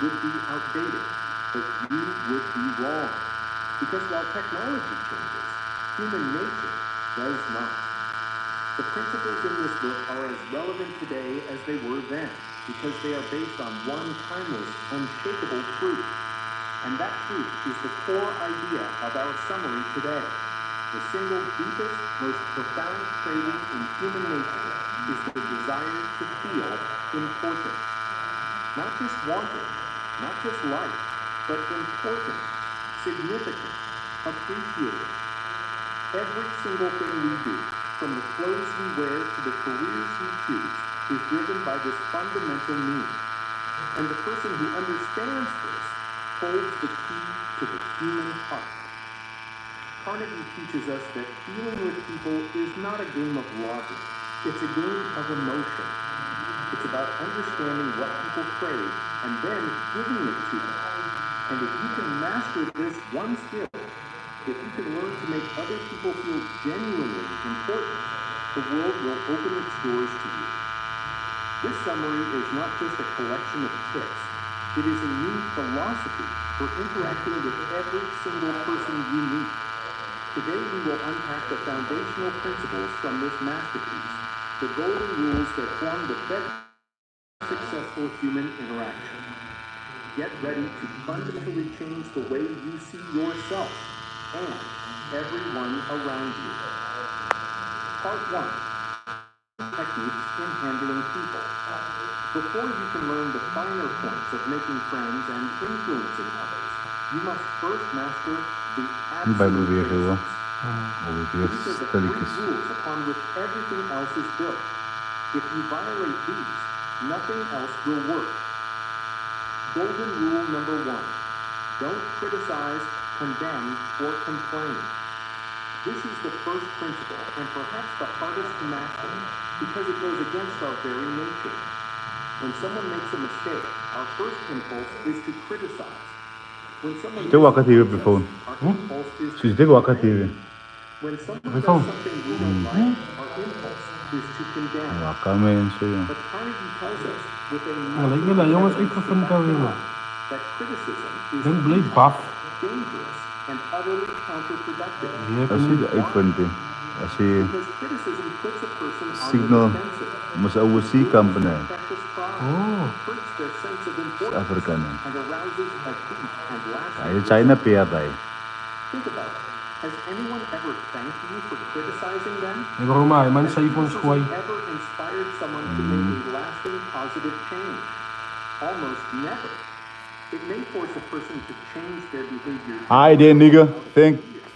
would be outdated, but you would be wrong. Because while technology changes, human nature does not. The principles in this book are as relevant today as they were then, because they are based on one timeless, unshakable truth. And that truth is the core idea of our summary today. The single deepest, most profound craving in human nature is the desire to feel important. Not just wanted, not just liked, but important, significant, appreciated. Every single thing we do, from the clothes we wear to the careers we choose, is driven by this fundamental need. And the person who understands this holds the key to the human heart. Carnegie teaches us that dealing with people is not a game of logic. It's a game of emotion. It's about understanding what people crave and then giving it to them. And if you can master this one skill, if you can learn to make other people feel genuinely important, the world will open its doors to you. This summary is not just a collection of tips. It is a new philosophy for interacting with every single person you meet. Today we will unpack the foundational principles from this masterpiece, the golden rules that form the bedrock of successful human interaction. Get ready to fundamentally change the way you see yourself and everyone around you. Part 1. Techniques in handling people. Before you can learn the finer points of making friends and influencing others, you must first master the absolute basics. These are the three rules upon which everything else is built. If you violate these, nothing else will work. Golden rule number 1. Don't criticize, condemn, or complain. This is the first principle, and perhaps the hardest to master, because it goes against our very nature. When someone makes a mistake, our first impulse is to criticize. When someone disappoints us, our impulse is to complain. When someone does something we don't like, our impulse is to condemn. But Carnegie tells us with a that criticism is dangerous and utterly counterproductive. Because criticism puts a person on the defensive, precious pride, hurts their sense of importance, and arouses a deep and lasting resentment. Think about it. Has anyone ever thanked you for criticizing them? Has criticism ever inspired someone to make a lasting positive change? Almost never. It may force a person to change their behavior. Hi there, nigga.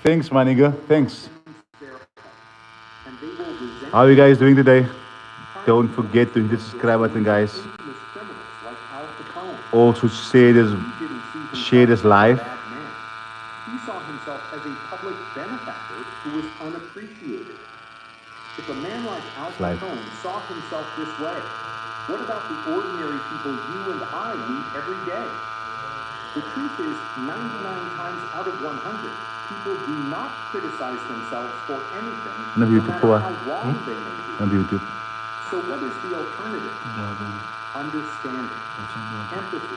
Thanks, my nigga. Thanks. How are you guys doing today? Don't forget to hit the subscribe button, guys. Also share this live. He saw himself as a public benefactor who was unappreciated. If a man like Al Capone saw himself this way, what about the ordinary people you and I meet every day? The truth is, 99 times out of 100, people do not criticize themselves for anything, no matter how wrong they may be. So what is the alternative? Understanding, empathy.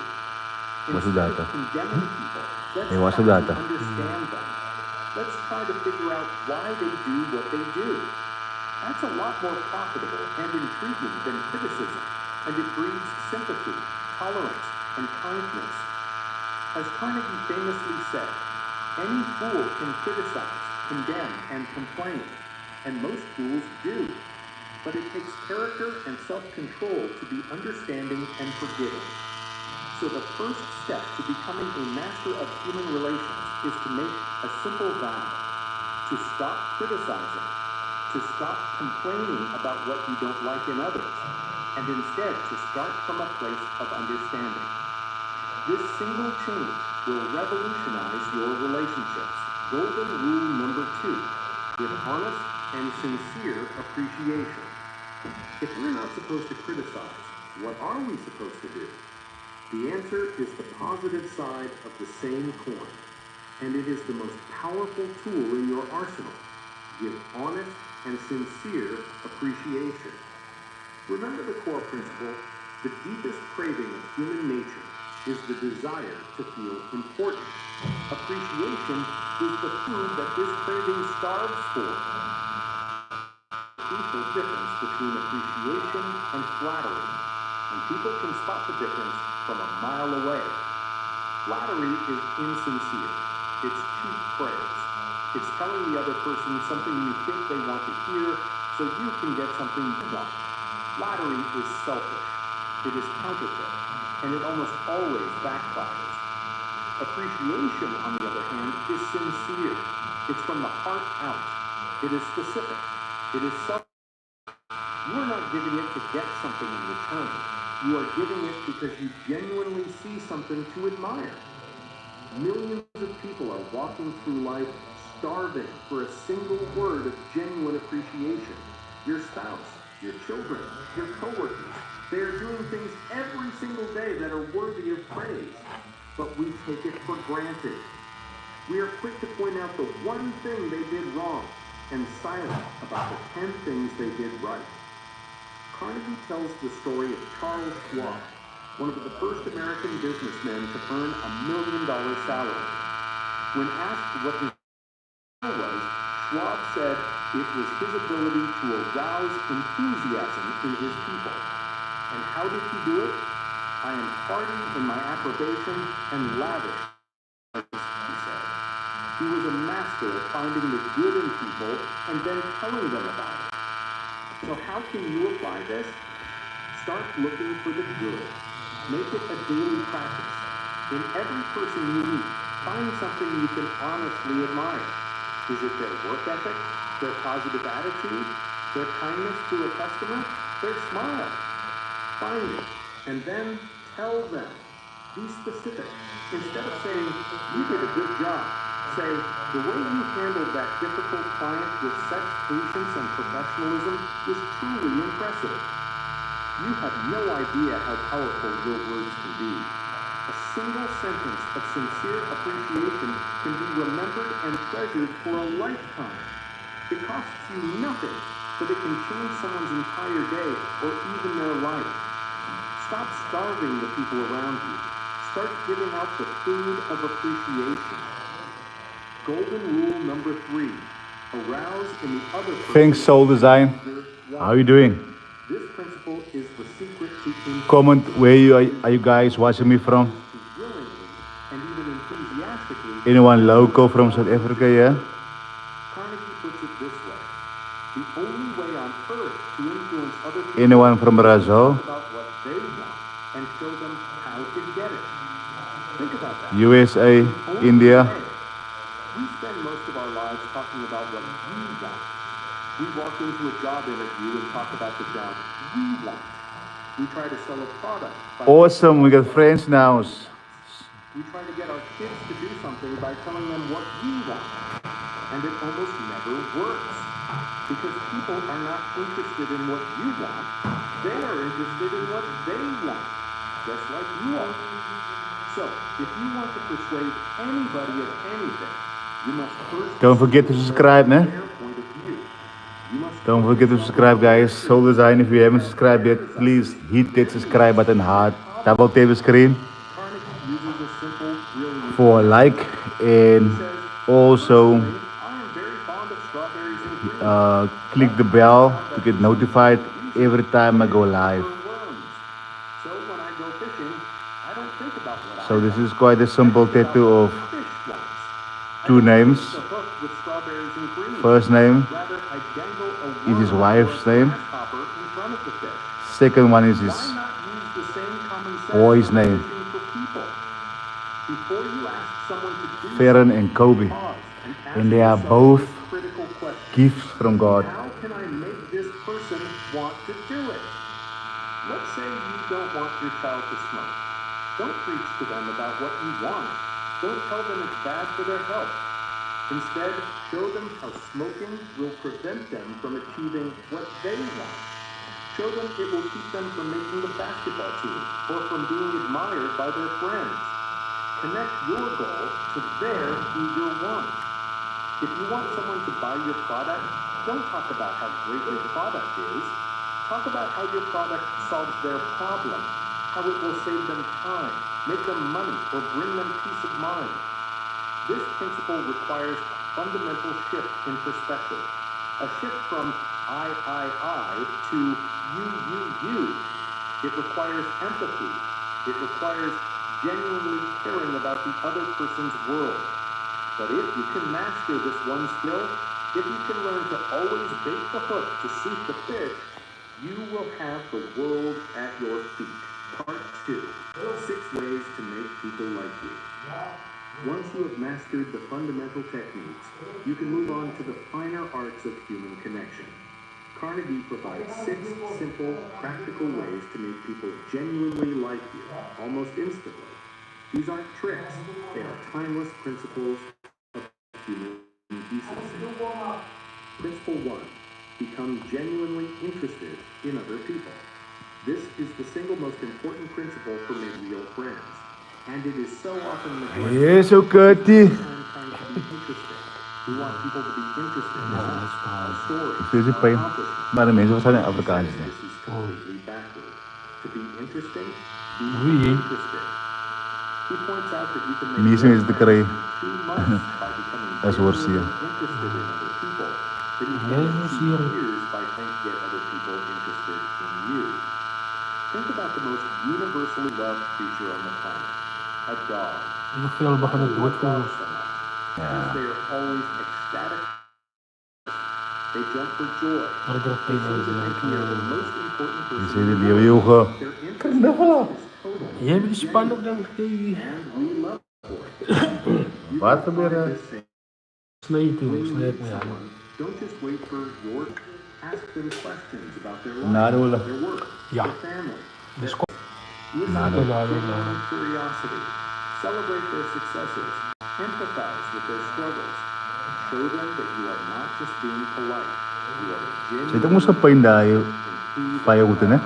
Instead of condemning people, let's try to understand them. Let's try to figure out why they do what they do. That's a lot more profitable and intriguing than criticism, and it breeds sympathy, tolerance, and kindness. As Carnegie famously said, any fool can criticize, condemn, and complain, and most fools do. But it takes character and self-control to be understanding and forgiving. So the first step to becoming a master of human relations is to make a simple vow: to stop criticizing, to stop complaining about what you don't like in others, and instead to start from a place of understanding. This single change will revolutionize your relationships. Golden rule number 2, with honest and sincere appreciation. If we're not supposed to criticize, what are we supposed to do? The answer is the positive side of the same coin, and it is the most powerful tool in your arsenal. Give honest and sincere appreciation. Remember the core principle: the deepest craving of human nature is the desire to feel important. Appreciation is the food that this craving starves for. Crucial difference between appreciation and flattery, and people can spot the difference from a mile away. Flattery is insincere. It's cheap praise. It's telling the other person something you think they want to hear so you can get something you want. Flattery is selfish. It is counterfeit, and it almost always backfires. Appreciation, on the other hand, is sincere. It's from the heart out. It is specific. It is self. You are not giving it to get something in return. You are giving it because you genuinely see something to admire. Millions of people are walking through life starving for a single word of genuine appreciation. Your spouse, your children, your coworkers, they are doing things every single day that are worthy of praise, but we take it for granted. We are quick to point out the one thing they did wrong and silent about the 10 things they did right. Carnegie tells the story of Charles Schwab, one of the first American businessmen to earn $1 million salary. When asked what his goal was, Schwab said it was his ability to arouse enthusiasm in his people. And how did he do it? I am hearty in my approbation and lavish, he said. He was a master at finding the good in people and then telling them about it. So how can you apply this? Start looking for the good. Make it a daily practice. In every person you meet, find something you can honestly admire. Is it their work ethic, their positive attitude, their kindness to a customer, their smile? Find it, and then tell them. Be specific. Instead of saying, you did a good job, say, the way you handled that difficult client with such patience and professionalism was truly impressive. You have no idea how powerful your words can be. A single sentence of sincere appreciation can be remembered and treasured for a lifetime. It costs you nothing, but it can change someone's entire day or even their life. Stop starving the people around you. Start giving out the food of appreciation. Golden rule number 3. Arouse in the other person. Thanks, Soul Design. How are you doing? This principle is the secret to Comment where are you guys watching me from? willingly and even enthusiastically. Anyone local from South Africa, yeah? Carnegie puts it this way. The only way on earth to influence other people Anyone from is to Brazil? talk about what they want and show them how to get it. Think about that. USA, The only India. way. We spend most of our lives talking about what we want. We walk into a job interview and talk about the job we want. We try to sell a product. Awesome, we got friends now. We try to get our kids to do something by telling them what we want. And it almost never works. Because people are not interested in what you want. They are interested in what they want. Just like you are. So, if you want to persuade anybody of anything, you must first Don't forget to subscribe, man. their point of view. You must Don't forget to subscribe, guys. Soul Design, if you haven't subscribed yet, please hit that subscribe button hard. Double tap the screen Carnegie uses a simple, really for a like, and also I am very fond of strawberries and cream. click the bell to get notified every time I go live. So when I go fishing, I don't think about what So this is quite a simple tattoo of fish wants. two names. The hook with strawberries and cream. First name Rather, I dangle a is his worm wife's or a name. grasshopper in front of the fish. Second one is his Why not use the same common sense boy's when name. fishing for people? Before you ask someone to do Farron and Kobe, pause and ask and they are yourself both this critical question. gifts from God. How can I make this person want to do it? Let's say you don't want your child to smoke. Don't preach to them about what you want. Don't tell them it's bad for their health. Instead, show them how smoking will prevent them from achieving what they want. Show them it will keep them from making the basketball team or from being admired by their friends. Connect your goal to their eager want. If you want someone to buy your product, don't talk about how great your product is. Talk about how your product solves their problem. how it will save them time, make them money, or bring them peace of mind. This principle requires a fundamental shift in perspective, a shift from I to you. It requires empathy. It requires genuinely caring about the other person's world. But if you can master this one skill, if you can learn to always bait the hook to suit the fish, you will have the world at your feet. Part 2. 6 ways to make people like you. Once you have mastered the fundamental techniques, you can move on to the finer arts of human connection. Carnegie provides 6 simple, practical ways to make people genuinely like you, almost instantly. These aren't tricks. They are timeless principles of human decency. Principle 1. Become genuinely interested in other people. This is the single most important principle for making real friends. And it is so often neglected. Yes, so good. We want people to be interested in us, our stories, This is our fine. accomplishments. Maar de mensen zijn Afrikaans. This is completely backward. To be interesting, be Oui. interested. He points out that you can make Meestal is de krijg. 2 months by becoming Dat is worst hier. genuinely interested in other people. Then you Dat is can worst 2 hier. years by trying to get other people interested in you. Think about the most universally loved creature on the planet, a dog. Heel veel beginnen Why do we love doodvoeren. dogs so much? Ja. Because they are always ecstatic. They jump for joy. Maar ik heb They geen seem to think we are the idee. most important Die person zijn in the die world. jogen. Their interest is total. Jij hebt die span ook dan gekregen. And we love for it. You Wat can gebeurde? find this same Snij toe, when you snij meet me aan. someone. Don't just wait for your ask them questions about their life, Nadolen. their work, Ja. their family. Dus Listen Nado. with Nado, genuine nado. curiosity. Celebrate their successes. Empathize with their struggles. Show them that you are not just being polite. You are Zit ook mo sa pain dayo. Payagutin eh.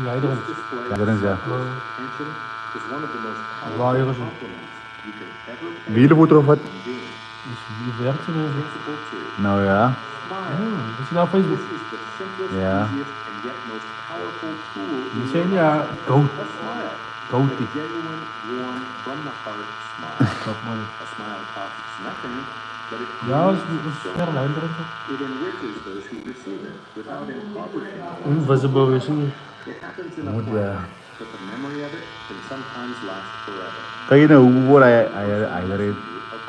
Ja, iedereen. This display Ja, ganun siya. of attention is one of the most Waaien powerful is het? compliments you can ever pay Wielen moet erop wat. a human being. Dus wie werkt er dan? Principle 2. Nou ja. Smile. Is je nou op Facebook? This is the simplest, Yeah. easiest, and yet most powerful tool Die in zijn your ja, life. goat. A smile. Goatie. A genuine, warm, from the heart smile. Top man. A smile costs nothing, but it Ja, brings dat is so ver much. luider. It enriches those who receive it without impoverishing them. Invisible is het. It happens in a Moet flash, ja. but the memory of it can sometimes last forever. Kaya na uur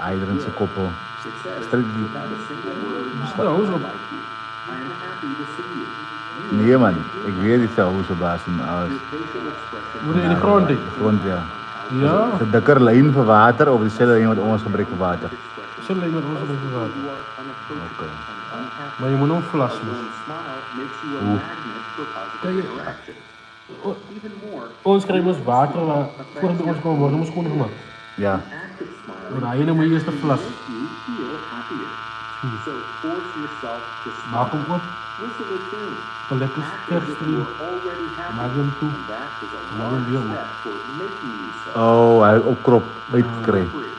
ay rin sa kopo. It says, Straight deep. without a single word, Nou, I zo. like you. I am happy to see you. Nee man, ik weet niet zo hoe ze basen als. Your facial expression Moet je in de grond in? Grond ja. Ja. De dikker lijn van water of dezelfde lijn met ons gebruikt water. Zullen we met ons op het water? you are unapproachable Okay. and unhappy. Maar je moet ook A flassen. warm smile makes you a Oeh. magnet for positive Kijk. interactions. Even more, Ons krijgen ons water, maar voordat we ons komen worden, ons schoenen gemaakt. Ja. active smiling Maar dan moet je eerst de fles. makes you feel happier. So force yourself to Maak smile. hem op. Whistle a tune. Een lekker Act as if sterfstream. you are already happy. Maak hem toe. And that is a Maak hem large weer op. step toward making you so. Oh, hij opkrop. Uitgekregen. Free.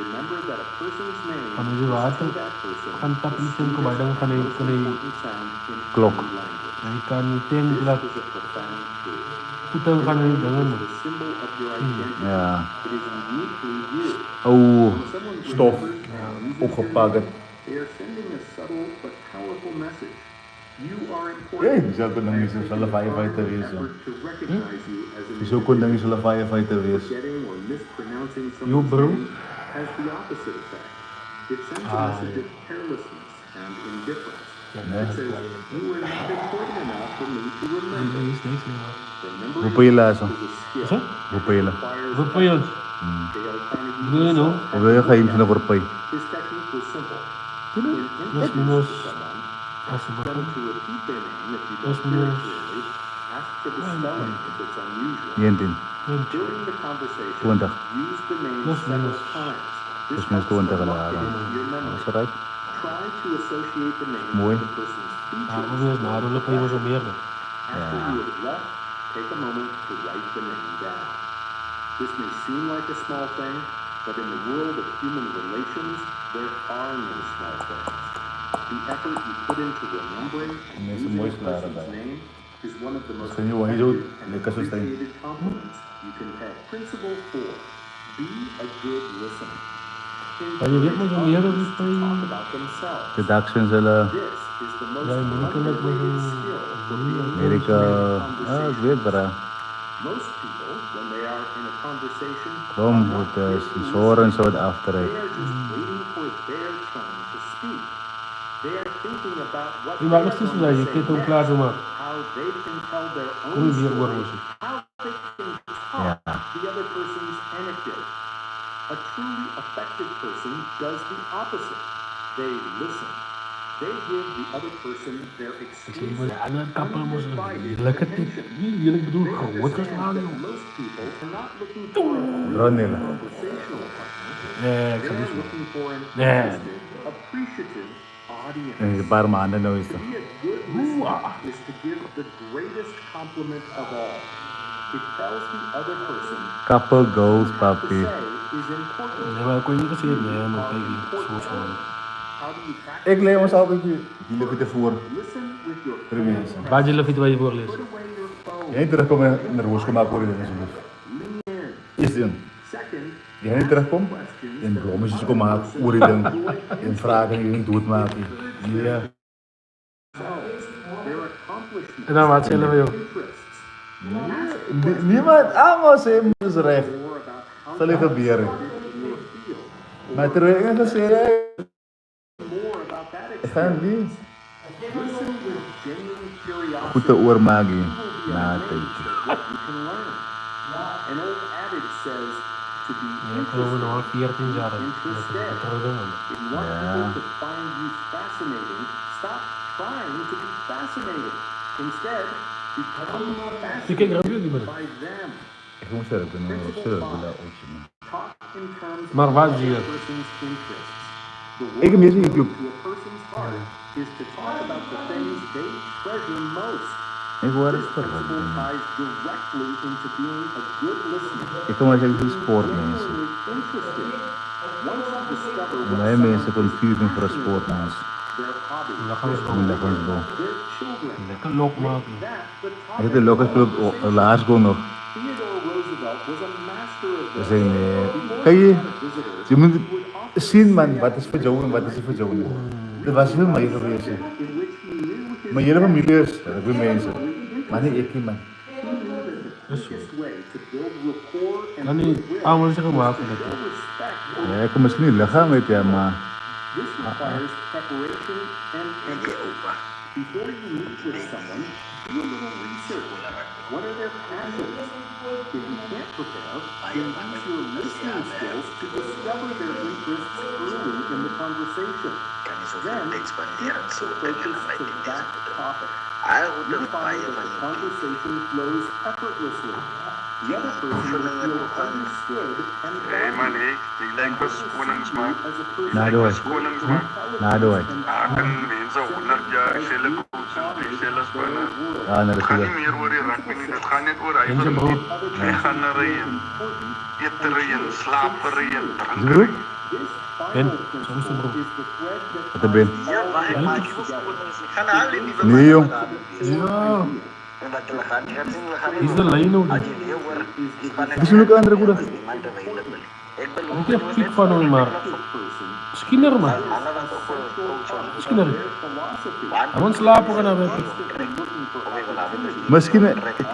Remember that a person's name Van die water. is to that person Gaan tap the niet in komen, dan gaan most hij important sound in Klok. any language. hij kan niet denken This dat is a profound truth. goed dan gaan hij It dingen. is the symbol of your identity. Ja. It is uniquely you. Oh, When someone stof. remembers and uses your Opgepakt. name, they are sending a subtle but powerful message. You are important. Hey, bisa ko nang isa sa firefighter is. Effort to recognize you as an Bisa ko nang isa sa firefighter is. Forgetting or mispronouncing Yo, someone's bro. name has the opposite effect. It sends a message of carelessness and indifference. It says, you were not important enough for me to remember. Remembering Pupila so. is a skill. Zo? Pupila. Requires Wat wil je? Dale Carnegie Doe je nou? himself Of wil je kayo sila korpay? His technique was simple. Tuloy. When Plus introduced minus. to someone, Kasi ba? tell them to repeat their name if you Plus don't hear it minus. clearly. Ask for the spelling if it's unusual. Yan din. During the conversation, Tuwanta. use the name Plus several minus. times. This Plus minus helps tuwanta ka lock lang. into your memory. Masarap. Try to associate the name Mooi. with the person's Ah, features. obvious, naroon pa yung sa meron. After you have left, take a moment to write the name down. This may seem like a small thing, but in the world of human relations, there are no small things. The effort you put into remembering and May using a sumoy sa person's larawan. name is one of the most Kan je wel zo effective and lekker zo staan. appreciated compliments you can pay. Principle 4. Be a good listener. Maar je weet maar zo meer Others dus to bij... talk about themselves. De Daxen zullen This is the most Ja, in Amerika lijkt me underrated zo... skill for being Amerika, in ik weet bara. Most people, when they are in a conversation, Kom, are not goed, really zoren listening. zo after They it. are just waiting for their turn to speak. They are thinking about what Je they maakt are nog steeds going dat to je say kunt ook next, klaar zo maken. how they can tell their Kom own je weer story, oorlozen. how they can Ja. talk the other person's anecdote. A truly effective person does the opposite. They listen. They give the other person their Ik zeg exclusive, iemand, ja, dat kappen moest undivided lekker dit. attention. Jullie bedoel They groot understand geslagen, that joh. most people are not looking for a free Ronnie. conversational partner. Nee, ik They ga are niet zo. looking for an Nee. interested, appreciative audience. Een paar maanden nou is To dat. be a good listener is to give the greatest compliment of all. It tells the other person Couple goals, what you have to papi. say is important. Nee, maar dat kon je niet gezien. Nee, maar kijk hier. Zo is gewoon. How do you practice? Ik leer ons altijd jullie even voor. Listen with your Voor de mensen. Waar je leviet waar je voorleest. Put away your phone. Jij terugkomen naar Roos gemaakt worden alsjeblieft. Lean in. Eerst in. Second, Jij terugkomt en bloemetjes komen maken, oeren, en vragen die je doet maken. Ja. their accomplishments En dan wat zelf joh. interests. Niemand, allemaal zijn dus recht. More about how Zal ik gebeuren. in your field. Maar terwijl ik gezegd More about that ik ga experience. niet Listen with genuine curiosity. goed te oor maken. You will be Na amazed tijd. at what you can learn. An old adage says to be Ja, ik geloof nog wel 14 jaar. interested. Dat is een If you want Yeah. people to find you fascinating, stop trying to be fascinating. Instead, become Ik kijk er ook fascinated niet meer. by them. Ik moet zeggen, ik ben nog zo willen ootje. Talk in terms Maar of wat the zie je? other person's interests. The Ik heb way niet YouTube. to a person's heart is to talk about the things they treasure most. Ik hoor This het voor principle ties directly into being a good listener. Ik kan maar zeggen, het is sportmensen. Genuinely interested. Once you discover what Wij mensen someone is confusing voor passionate sportmensen. about, their hobby, Dan gaan we zo. Om lekker eens doen. their children, Lekker lok maken. that the Ik topic heb de lokken of speelt conversation. laatst gewoon nog. Theodore Roosevelt was a master of We this. zijn, Before kan je, he had visitors, je moet he would often zien man, say wat is voor jou en wat is er voor jou niet. Dat was heel mooi geweest. in which he knew his Maar jullie familie is, dat ik ben mensen. Maar niet ik niet man. the quickest way to build rapport and Dan niet goodwill allemaal zeggen maken is dat to je. show respect for Ja, ik kan misschien niet lachen met je, maar This requires preparation and empathy. Before you meet with someone, do a little research. What are their passions? If you can't prepare, then use your listening skills to discover their interests early in the conversation. Then shift the focus to that topic. You find that the conversation flows effortlessly. The other person will feel understood and Hey man, valued. hey, die lijkt best koningsmaak. As a person Nadooi. Koningsmaak. Nadooi. Akan mensen 100 jaar zelf coaches, die zelfs bijna. Ja, naar de Het gaat schule. niet meer oor die rugby niet, het gaat niet oor hy En zijn broer. Hy gaan naar rijden, eten rijden, slapen rijden, Is drinken het goed? rijden. Ben, zo is de broer. Wat heb je? Ja, maar hij maakt je Ik ga naar Allen niet Nee jong. Ja, En wat je gaat, je gaat is de lijn ook Als niet. je heel hoor, is bijna Misschien ook andere goede. niemand available. Ik ben Ik heb piek van hem, maar... Skinner man. mannen van de coach. Skinner. Hij moet slapen gaan naar bed. Misschien,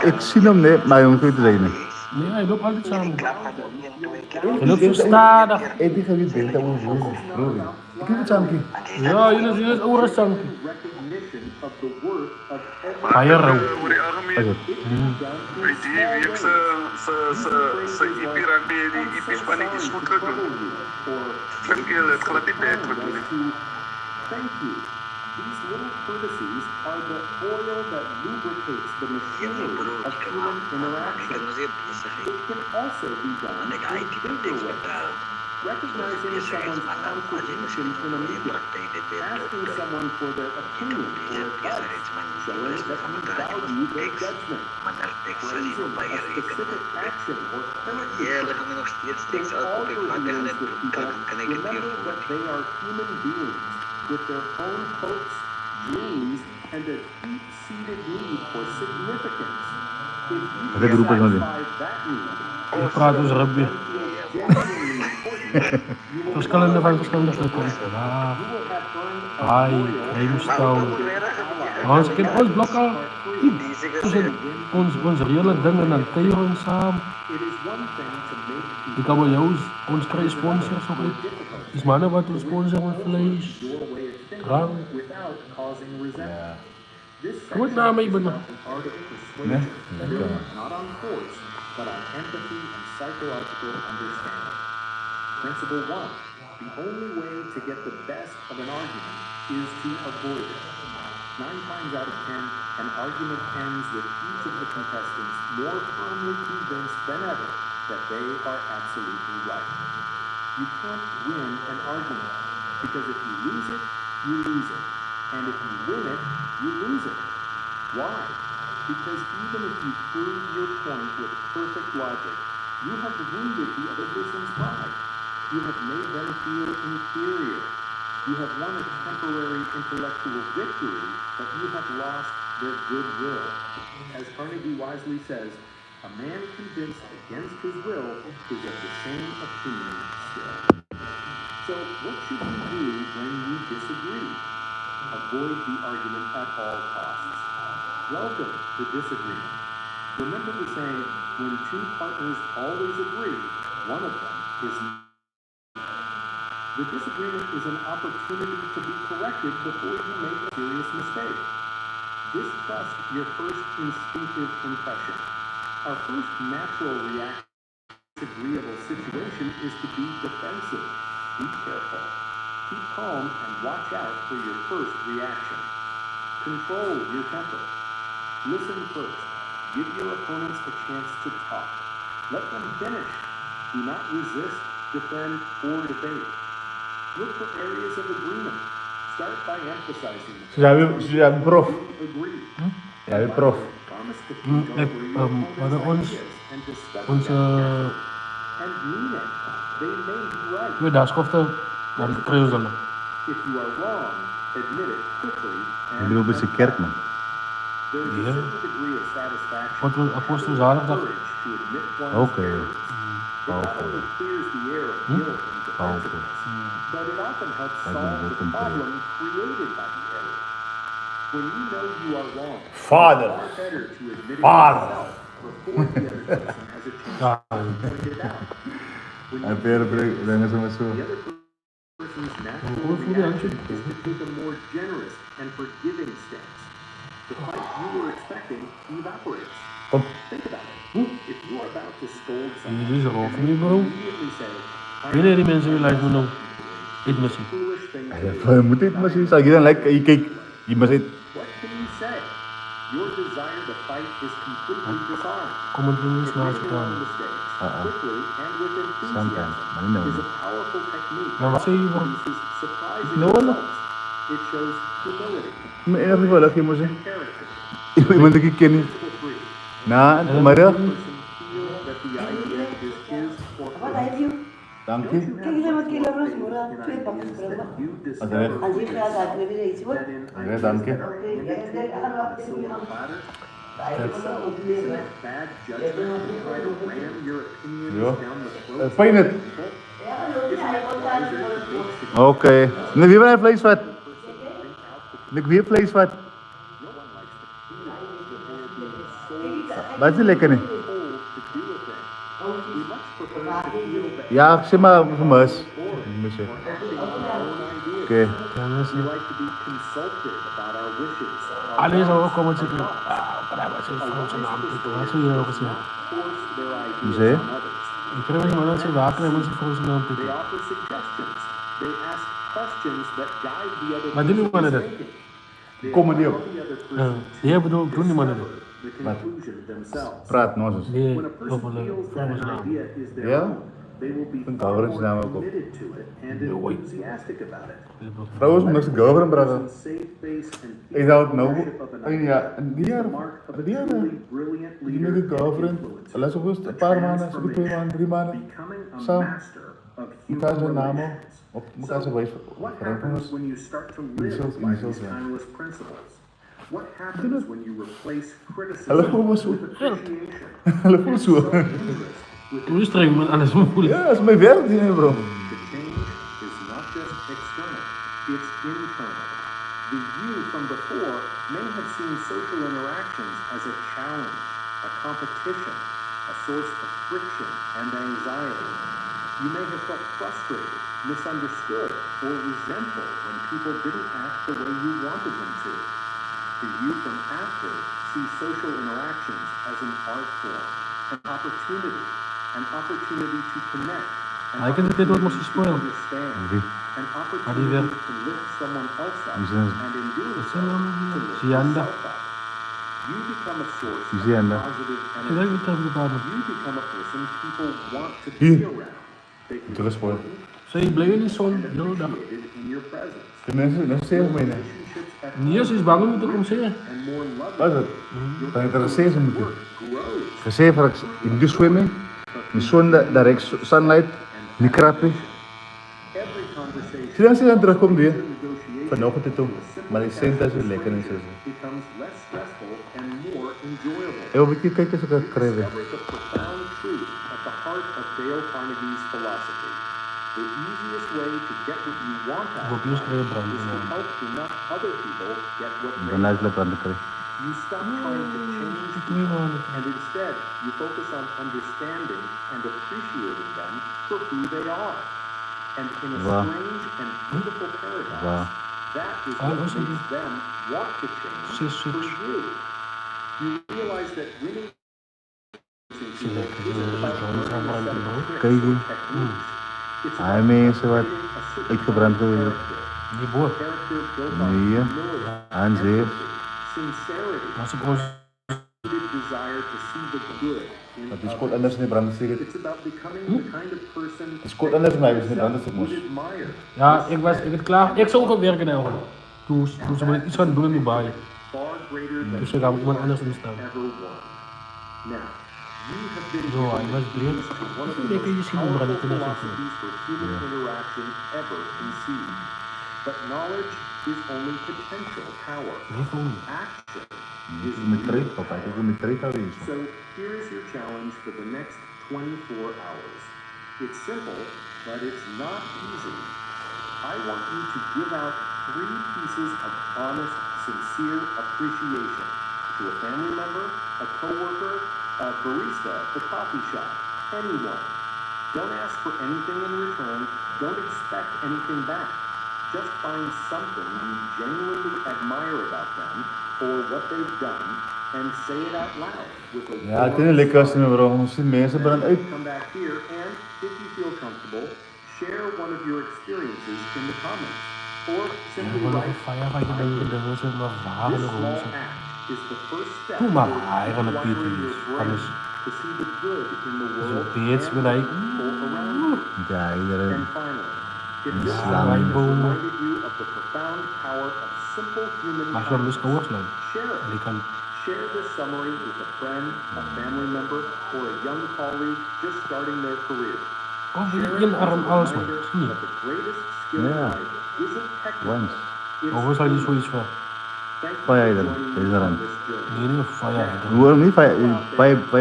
ik zie hem niet, maar jongen, kun je het zeggen. Nee, hij loopt altijd samen. Klap gaat ook niet en 2 keer. Hij loopt zo stadig. Ik denk dat je het bent, dat we zo broer. Ik heb het samen. Ja, jullie is oren stank. Recognition of the worth of every Ga je rauw. Oor die algemeen, by die week se EP rugby, die EP spannetjies goed gedoen. Dink jy het glad nie bad gedoen nie. Thank you. These little courtesies are the oil that lubricates the machinery of human interaction. It can also be done in bigger ways. Recognizing someone's contribution in a meeting, asking someone for their opinion or advice, showing that you value their judgment, praising a specific action or character Ja, trait. dan gaan we nog steeds In niks all uit your maken en dealings het with people, kan ik het remember weer that they are human beings with their own hopes, dreams and a deep-seated need for significance. If you Ada grupo satisfy natin. that need, Ik praat dus rugby. and feel genuinely important, you will Verschillende van know verschillende that plekken. Ja, you will have earned a Hai, loyal Jamestown. ally. Maar ons kind, ons blok al. Tussen ons hele dingen en teieren samen. It is one thing to make Ik people kan wel jou, ons krijgen sponsors ook uit. Dus mannen wat ons sponsoren met vlees, your way of thinking drank. without causing resentment. This Kom het naar mij, ben section is an art of persuasion, built not on force, but on empathy and psychological understanding. Principle 1. The only way to get the best of an argument is to avoid it. 9 times out of 10, an argument ends with each of the contestants more firmly convinced than ever that they are absolutely right. You can't win an argument, because if you lose it, you lose it. And if you win it, you lose it. Why? Because even if you prove your point with perfect logic, you have wounded the other person's pride. You have made them feel inferior. You have won a temporary intellectual victory, but you have lost their goodwill. As Carnegie wisely says, a man convinced against his will is of the same opinion still. So what should you do when you disagree? Avoid the argument at all costs. Welcome the disagreement. Remember the saying, when two partners always agree, one of them is. The disagreement is an opportunity to be corrected before you make a serious mistake. Distrust your first instinctive impression. Our first natural reaction to a disagreeable situation is to be defensive. Be careful. Keep calm and watch out for your first reaction. Control your temper. Listen first. Give your opponents a chance to talk. Let them finish. Do not resist, defend, or debate. Look for areas of agreement. Start by emphasizing Sudah prof. agree. Ja, prof. Promise to keep we hadden onze and mean it. They may be right. middagschoften naar de kruiselen. If you are wrong, admit it quickly Ik and bedoel bij zijn kerk, man. there is a Yeah. certain degree of satisfaction. Want we apostel zaterdag. Courage to admit one's Oké. errors. It not only clears the air of guilt and defensiveness, but it often helps solve the problem created by the error. When you know you are wrong, Father. it's far better to admit it Father. yourself before the other person has a chance Ja, to point it out. When you Hij brengen ze maar zo. the other person's natural Hoe voel je reaction je? is to take a more generous and forgiving stance. The fight you were expecting evaporates. Kom. Think about it. If you are about to scold someone, Jullie zijn over nu, bro. immediately say, Wanneer die mensen willen uit me doen, eet me zien. foolish thing to do. Je moet dit maar zien. Zal je dan lekker, je kijkt, je moet het. What can you say? Your desire to fight is completely disarmed. Kom het doen eens naast Admitting elkaar. one's mistakes quickly and with Sometimes, enthusiasm maar niet nou. is a powerful technique Nou, wat zeg je that voor? produces surprising No, no. results. It shows humility Maar in ieder geval, je moet zien. and character. Iemand die ik ken niet. Principle 3. Na, maar Person feel that the idea is his or Wat hers. heb je? dank je. Kijk eens wat kilo's mura, 2 pakjes broma. You Wat heb discover Als je graag uit wil weer iets wordt. that in Ja, dank je. Oké, jij denkt aan wat a je silver wil. platter, Wij hebben ook meer. bad judgment and try to ram your opinions Ja. down the throats Pijn het. Ja, loop je, hij wordt daar voor het woord. Oké. Nu wie wil vlees wat? Ik weer vlees wat? Wat is die lekker niet? Ja, zeg maar gemis. Oké. Ja, mensen. We like to be consulted about our wishes. Alleen zou ook komen zitten. Ah, wat is Franse naam? Wat zou je ook zeggen? Force their Hoe ideas zeg je? on others. Ik kreeg iemand dat ze waken en mensen Franse naam They tikken. offer suggestions. They ask questions that guide the other Maar doen die mannen dat? They Kom maar die op. allow the other Ja, person die bedoel, doen die mannen dat? the conclusion themselves. Praat nog eens. Die When a person over de feels that Franse an naam. idea is their Ja? own, they will be Vind far Gauwrens naam more ook op. committed to it and enthusiastic about it. Trouwens, omdat ze girlfriend brother. Safe face and Ik zou het nou, ownership of an een idea jaar, een is the jaar, mark of a een jaar. truly brilliant Die leader met een and girlfriend. influencer. Alles op een paar maanden, zo 2 maanden, 3 maanden. Becoming a Samen. master of Elkaar zijn human namen. relations. Op So, mekaar se wys what verandering happens is when you start to live initials, by initials, these ja. timeless principles? What happens when you replace Hulle criticism voel mos so. with appreciation? Hulle voel And so. self-interest with Hoe is het met alles voelen? Ja, is my werk nie, bro. The change is not just external, it's internal. The you from before may have seen social interactions as a challenge, a competition, a source of friction and anxiety. You may have felt frustrated, misunderstood, or resentful when people didn't act the way you wanted them to. The you from after sees social interactions as an art form, an opportunity to connect, an Hij kent het dit wat opportunity moest to spoilen. understand, Wie? an Maar die opportunity weer. to lift someone else up, Wie zijn het? and in doing Wat so, zijn namen to weer? lift Zianda. yourself up. You become a source Wie of zijn dat? positive Ik energy. weet niet of ik het You become a person people want to Hier. be around. They feel Terugspoor. important Zij blijven niet zo'n and heel dag. appreciated in your presence. De mensen, dat is zeer gemeen. Relationships at Niels is bang om te komen zeggen. and more Wat is loving. het? Dan ik er steeds in moeten. Grows. Gezegd dat ik in de swimming, in zon, direct sunlight, niet krappig. Every conversation Zie dan ze dan terugkomt weer. negotiation Vanochtend dit toe. Maar ik zeg dat ze lekker is. becomes less stressful and more enjoyable. En op een kijken ze kan krijgen. Discover the profound truth at the heart of Dale Carnegie's philosophy. The easiest way to get what you want out of Op eerst krijg je brand. is to help enough other people get what they Dan laat ik dat aan de krijgen. You stop trying to change people, and instead you focus on understanding and appreciating them for who they are. And in a Wow. strange and beautiful paradox, Wow. that is Ah, what also makes them want to change Sis, for sis. you. You realize that winning Zie je, dat is brand in brood. Kijk hier. Hij mensen wat uitgebrand worden. Die boer. Nee, aan zeer. Sincerity, Dat is ook ons. desire to see the good in Het is others. kort anders niet branden zeker. It's about becoming the kind of person Het is kort anders maar is niet anders het moest. would admire. Ja, ik het klaar. Ik zou ook op werken eigenlijk. Toen ze me iets gaan doen in Dubai. Far greater than Dus ik ga iemand anders instaan. ever won. Now, you have been Zo, given hij was the breed. keys to one of the Ik denk most je ziet hem branden powerful toen hij zegt. philosophies for human interaction ever conceived. But knowledge is only potential power. Nee, voor me. Action is Met real. treed, papa. Ik wil met treed alweer. So here is your challenge for the next 24 hours. It's simple, but it's not easy. I want you to give out 3 pieces of honest, sincere appreciation to a family member, a coworker, a barista at the coffee shop, anyone. Don't ask for anything in return. Don't expect anything back. Just find something you genuinely admire about them or what they've done and say it out loud with a Ja, het is een lekker als je me bro. Misschien mensen branden uit. Come back here and, if you feel comfortable, share one of your experiences in the comments. Or simply Ik wil nog write, een feierlijke dingen zeg maar varen this small rond. act is the first step Doe maar toward eigenlijk rewiring Pieter, your brain alles. to see the good in the world Zo beets and ben the ik. people around you. Ja, iedereen. And finally, if Een this slang. time has Boom. reminded you of the profound power of simple human Maar je hem dus kindness, kan oorslaan. share it. En die kan Share this summary with a friend, a family member, or a young colleague just starting their career. oh, Share in it as arm a alles man. reminder Zie je. that the greatest skill in Yeah. life isn't technical. Once. It's Of zal je zoiets van? Thank you Fire for them. joining Is me that on an- this journey. Nee, nee, fire. Hoe niet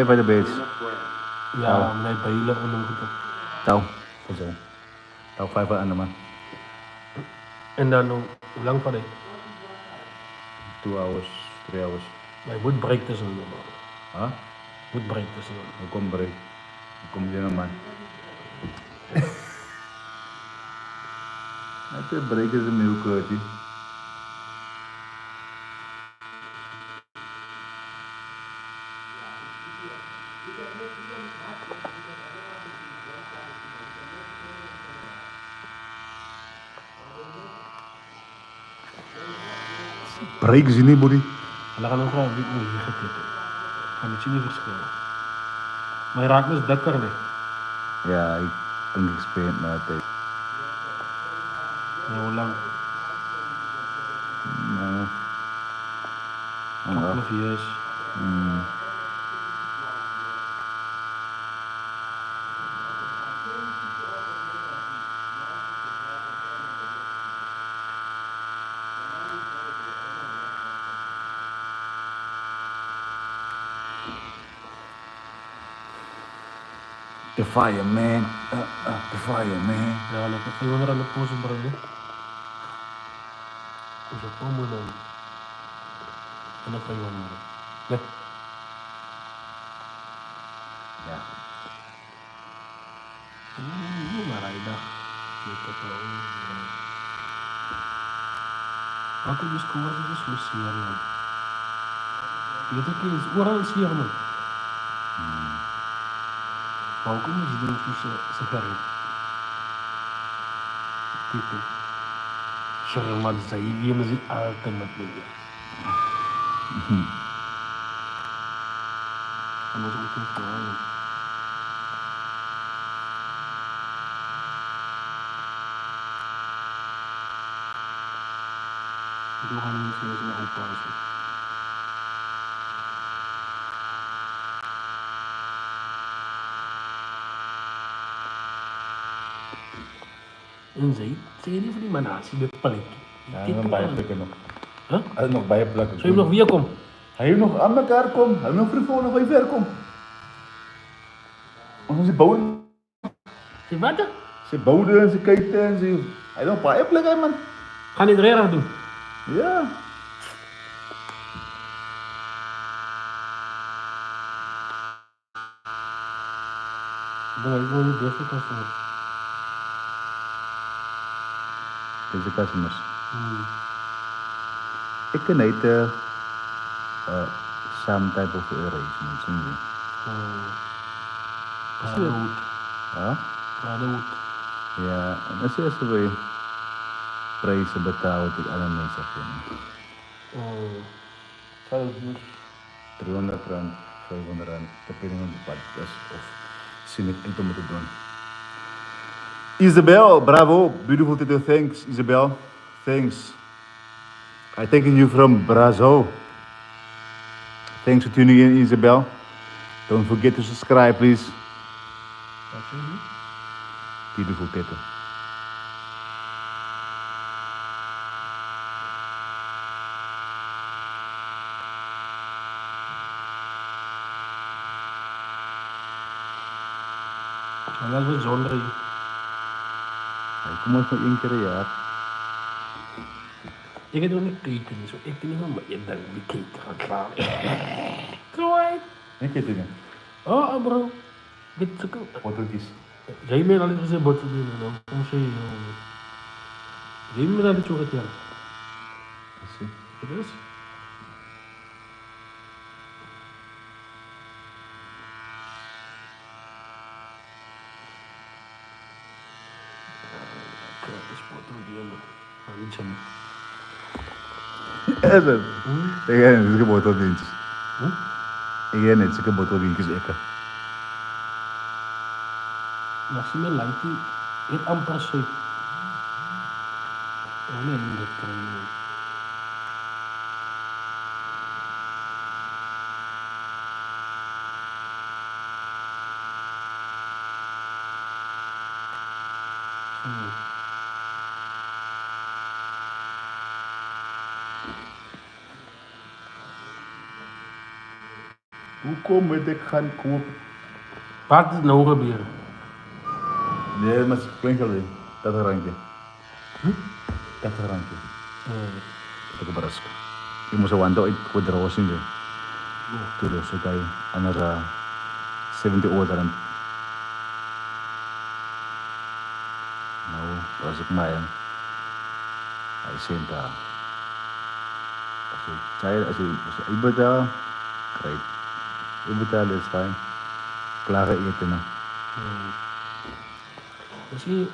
bij de beets. Enough brand. Ja, mij beilen en dan goed. Touw. Zo. Touw 5 aan de man. En dan hoe lang van ik? 2 hours, 3 hours. Wij moet break tussen de man. Huh? Moet break tussen de Hoe kom break? Hoe kom je nou man? Het break is een meelkeurtje. Break sini buddy. Hulle gaan ook graag weet hoe hier getik. Gaan dit nie verskil. Maar hy raak mos dikker nie. Ja, ik denk ik speel het met tijd. Nou hoe lang? Nou. Couple of years. The fire, man. The fire, man. Ja, lekker. 500 aan de poos brengen. Dus op om dan. En dan 500. Nee. Ja. Maar hij dacht. Wat is score is zo zeer, man. Je weet ook eens, overal zeer, man. Maar hoe kom je doen zo sigaret? Gitu. Sorry, man, saya dia masih ultimate ni. Ano sa utos ko, ano? Ito kami sa upas. En zij niet van die manasi met palik. Ja, nog bijplakken nog. Huh? Hij nog bijplakken. Zou je nog weer komen? Hij nog aan elkaar komt. Hij nog voor nog even ver komt. Want ze bouwen. Zeg wat? Ze bouwen en ze kijken en ze... Hij nog bijplakken, man. Ga niet rare doen. Ja. Dan ga ik gewoon niet beste customers. Deze customers. Ik kan niet some type of arrangement zien. Pradewood. Huh? Pradewood. Ja, en als je zo prijzen betaalt die alle mensen vinden. Pradewood. 300 rand, 500 rand, depending on the podcast of zin ik eten moeten doen. Isabel, bravo, beautiful title, thanks Isabel, thanks. I thank you from Brazil. Thanks for tuning in, Isabel. Don't forget to subscribe, please. Wat zeg je? Beautiful title. En dat was zonder je. Kom eens maar 1 keer per jaar. Ik heb nog niet gekeken, zo. Ik heb niet maar je denkt, die kijkt gaan klaar. Kwijt. Ik weet het niet. Oh, bro. Dit is ook... Portugies. Jij bent al eens een bot te doen, dan. Kom zeggen, jij bent al iets over het jaar. Zie. Het is? Eso. Ik heb net zulke boterdientjes. Ik heb net zulke boterdientjes eten. Nasi me lighty, het amper suip. Oh nee, je dat krijgen. Hoe kom ik gaan kopen? Wat is nou gebeuren? Nee, maar het klinkt alleen. Dat randje. Dat randje. Dat beras. Je moet zo aan het kwadro zien. Toen dus ik hij andere 70 order. Nou, was ik mij. Hij zei daar. Als je betaal, krijg je betaal is fijn. Klaar eten. Misschien,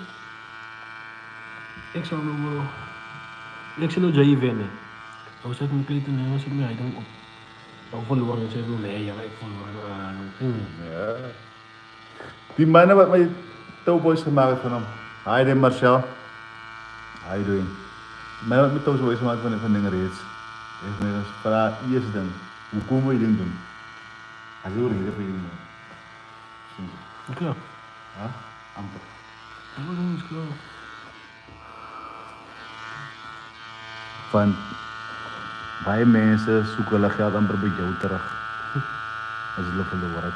ik zou nog jij vinden. Als ik mijn kleten neem, als ik mij dan op. Dan verloren ze wel nee, ja, ik verloren. Ja. Die mannen wat mij Touwboys gemaakt van hem. Hi there Marcel. How you doing? Maar wat met Touwboys gemaakt van dingen reeds. Ik ben dus vraag eerst dan. Hoe komen we dit doen? Hij is heel reden voor jullie. Klaar. Ja? Amper. Dat is klaar. Van baie mensen zoeken hulle geld amper by jou terug. As hulle verloor het.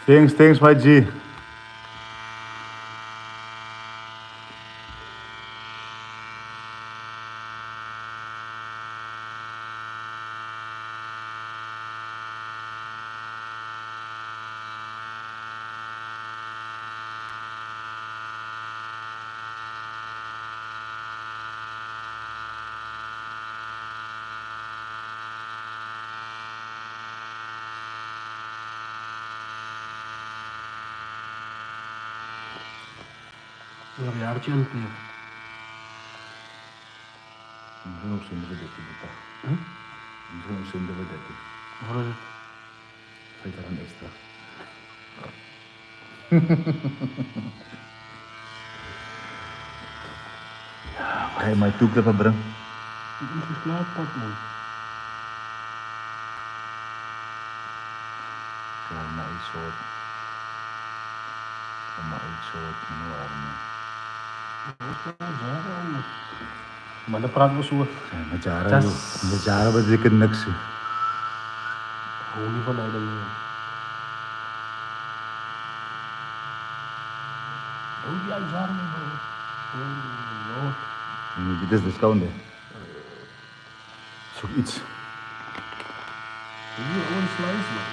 Thanks, my G. Een jaartje aan het Misschien ook zin dat we dit doen. Misschien ook zin dat we dit doen. Wat is het? Geef daar een extra. Ga je mij toeklippen, bro? Het is een slaappak, man. Klaar, maar iets soort. Maar iets soort. Maar dan praten we zo. Met jaren betekent niks. Hou niet van uit, man. Oh, ja, jaren, man. Oh, Lord. Dit is discount. Zoek iets. Hier, gewoon slice, man.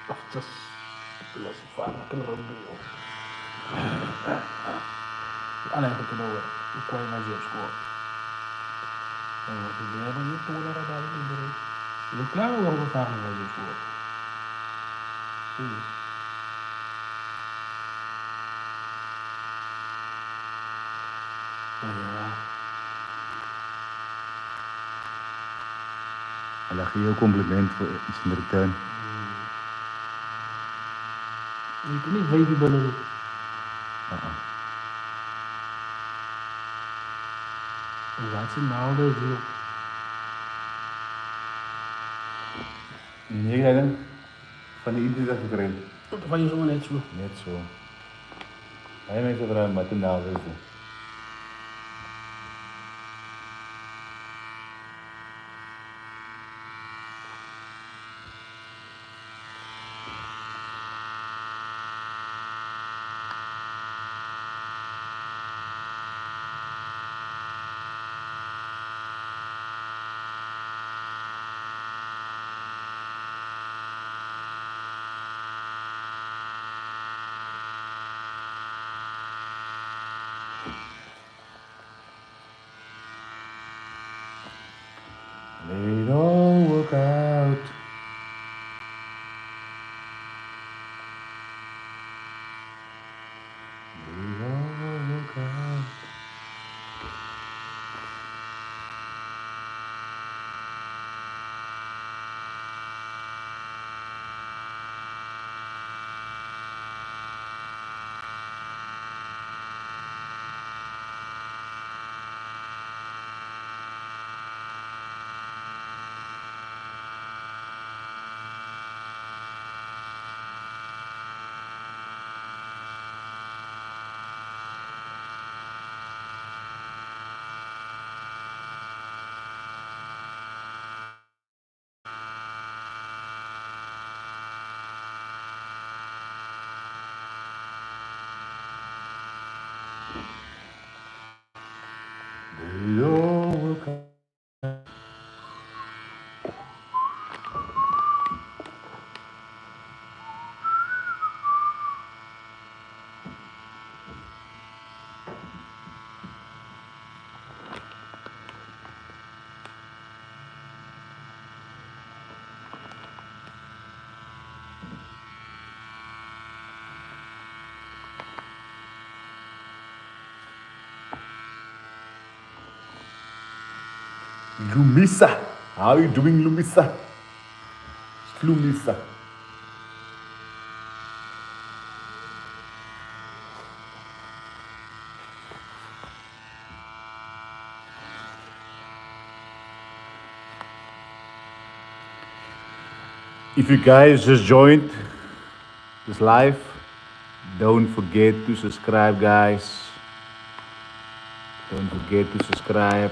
Of just filosofare non robbiamo. Allora perché dove? Qua in Asia scuola. Allora, ti devo dire tu la roba libera. Lo claro o lo fare in Asia scuola? Sì. Alla geef je een compliment voor iets in de return. Ik weet niet baby banana. Wat is nou de ziel? Nee, dan van die internet gekregen. Dat van je zo net zo. Net zo. Hij heeft het eruit, maar toen daar is het. They don't work out. They don't work out. They don't work out. Lumisa, how are you doing, Lumisa? Lumisa. If you guys just joined this live, don't forget to subscribe, guys. Don't forget to subscribe.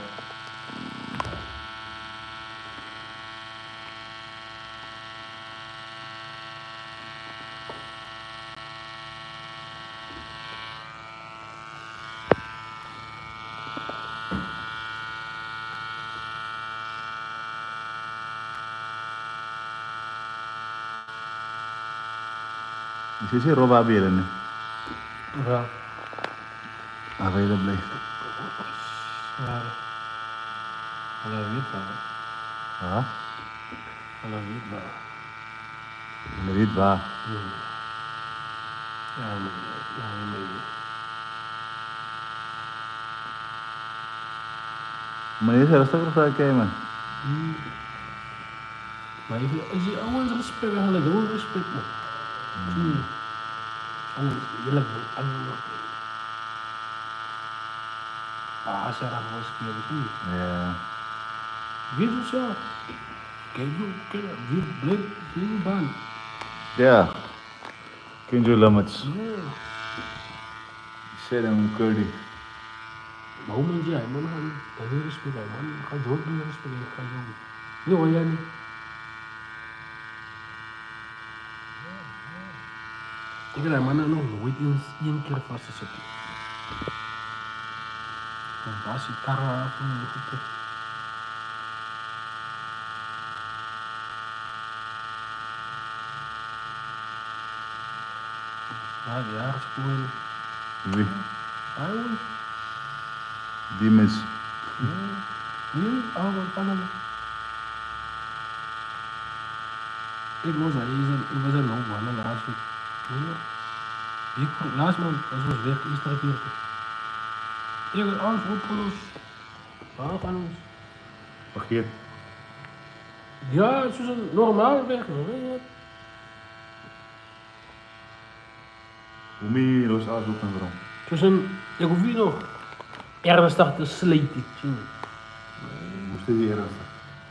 Sisi roba bilan ni. Wel, Available. maar alla vet va. Ha? Alla vet va. Lerit ba? Ja, men Mani sa rasa ko sa kay man. maar als je allemaal respect eigenlijk, gewoon respect man. Allemaal eerlijk van allemaal. Als je eraf was spelen, Yeah. wees jezelf. Kijk, blijf baan. Yeah. Kinjo lamats. Ja. Say them curdy. Maar hoe moet jij, man, dat is respect, man. Ga je ook niet respect, ga je ook. Nee hoor, jij niet. Ik heb man nog nooit eens één keer vast te zetten. Als je karra af en goed. Ja, is gewoon. Wie? Gewoon. Demons. Nee, allemaal pannen. Ik was er nog man, laatst week. Ik laatst man, als we weg is er weer. Ik heb alles opgelost. Waar gaan ons? Vergeet. Ja, het is een normaal weg. Weet Hoe meer los uitzoeken bro. tussen, ik hoef hier nog ernstig te slijten. Moest je hier eens.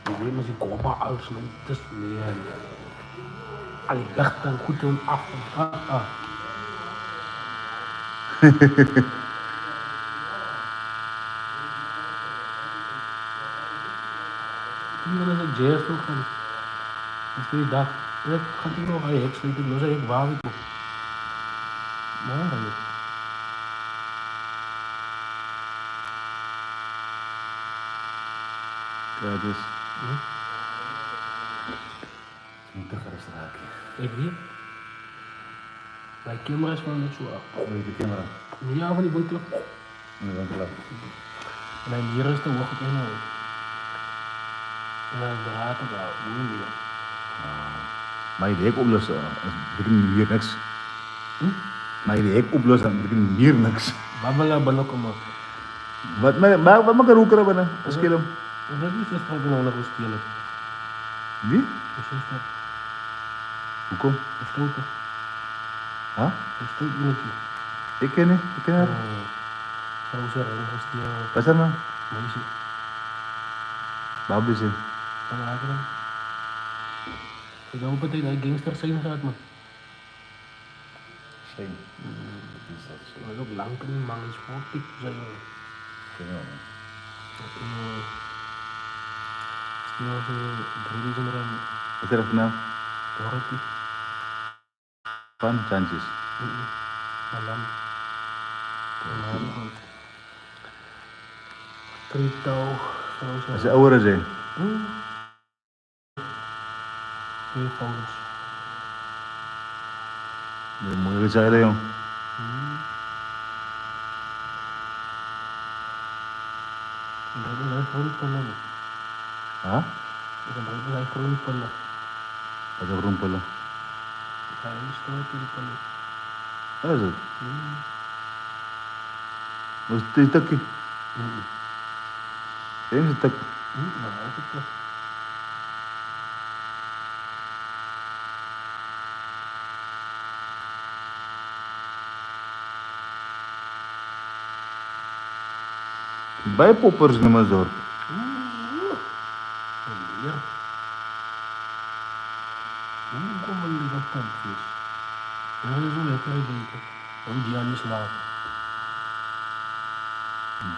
Ik weet maar, ik kom maar alles man. Het is meer. Allee, weg dan goed doen af. Iemand is een jazz ook gaan. Dat is die dag. Ik ga die nog aan je hek slijten. Dan zeg ik waar ik op. Maar dan ga je. Ja, dus. Niet te gerust raken. Ik weet. Mijn camera is gewoon net zo af. Hoe heet de camera? Ja, van die bootje. Nee, want klap. En mijn hier is te hoog op een hoor. En dan draait het wel. Mooi meer. Maar je hek oplossen, dat betekent hier niks. Maar je hek oplossen, dat betekent hier niks. Babbela balok om. Wat mag er ook hebben? Als je hem. Dat is dus wat we nou nog spelen. Wie? Dat is dat. Hoekom? Dat is toch. Ha? Dat is toch niet. Ik ken niet. Ik ken haar. Zou zeggen, dat is die. Wat is dat man? Meisje. Babi zin. Van later dan. Ik hoop dat hij gangster zijn gaat man. Geen. Maar ook lang kunnen man is gewoon pik zijn. Ja, zo 3000 rand. Wat is er vandaan? Dorothy. Van Sanchez. Malam. Tritau. Als je ouder zijn. Twee foto's. Je moet je zeilen jong. Ik heb een groen pala. Ha? Ik heb een groen pala. Wat is rompelen? Hij is toch in pala. Wat is het? Wat is het takje? Eén is het takje. Maar hij is het toch. Bij poppers in mijn dorp. Ja. Hoe komen we op tandvis? Ja, dat is wel lekker denken. En die aan je slaap.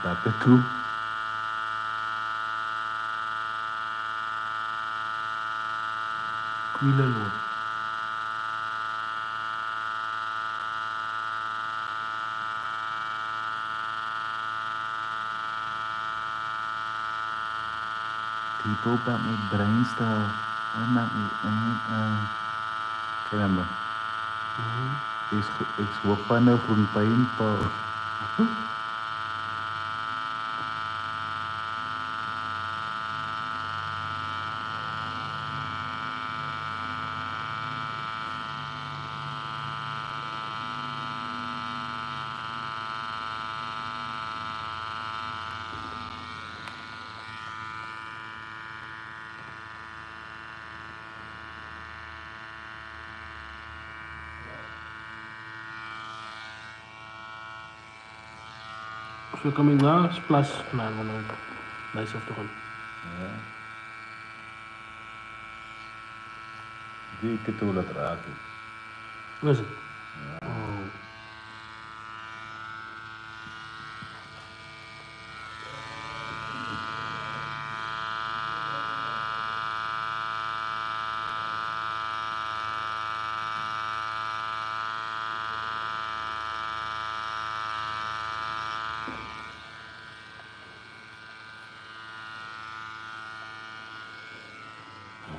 Dat true. Kwilelo. People about my brain stuff. What about me? Remember. Ik wil van een groen paintball. If you're coming now, splash. No. Nice of the one. Die ketulat raak. Was it? Oh.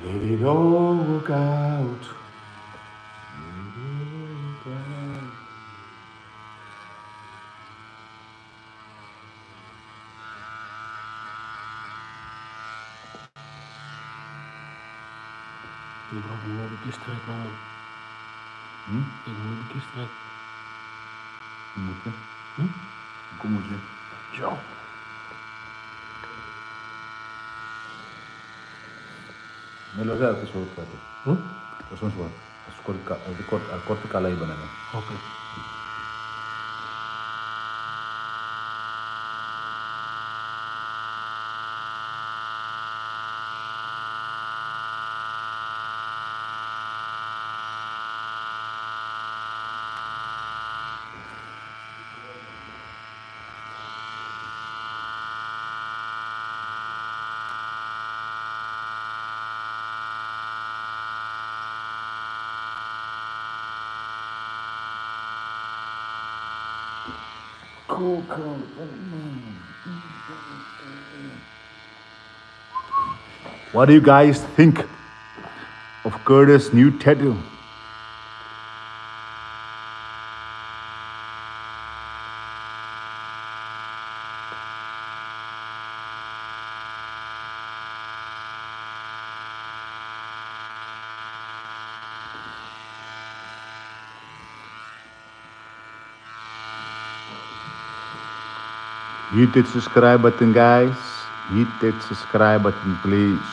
Let it all work out. Je braucht nur die Kiste weg, man. Ik moet die kist weg. Moet je? Kom moet je? Zo. Melo ga ke sort kate. Kasong sort. Korte kalai banana. Okay. Cool. What do you guys think of Curtis' new tattoo? Hit that subscribe button, guys. Hit that subscribe button, please.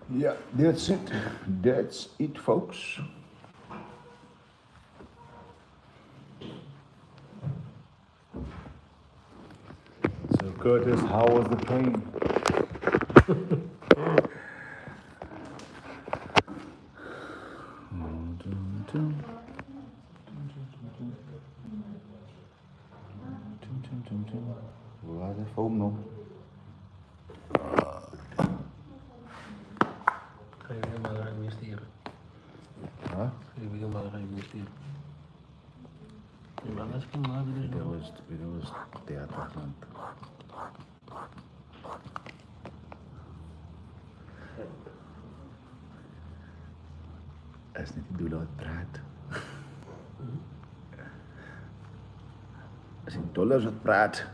Yeah, that's it. That's it, folks. So, Curtis, how was the pain? Waar is de foam nog? Ga je weer maar gaan investeren. Huh? Ga je weer maar gaan investeren. Maar dat kan maar dus Dit was theaterland. Dat is niet de bedoeling wat praat. Als ik dollars wat praat.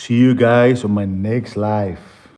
See you guys on my next live.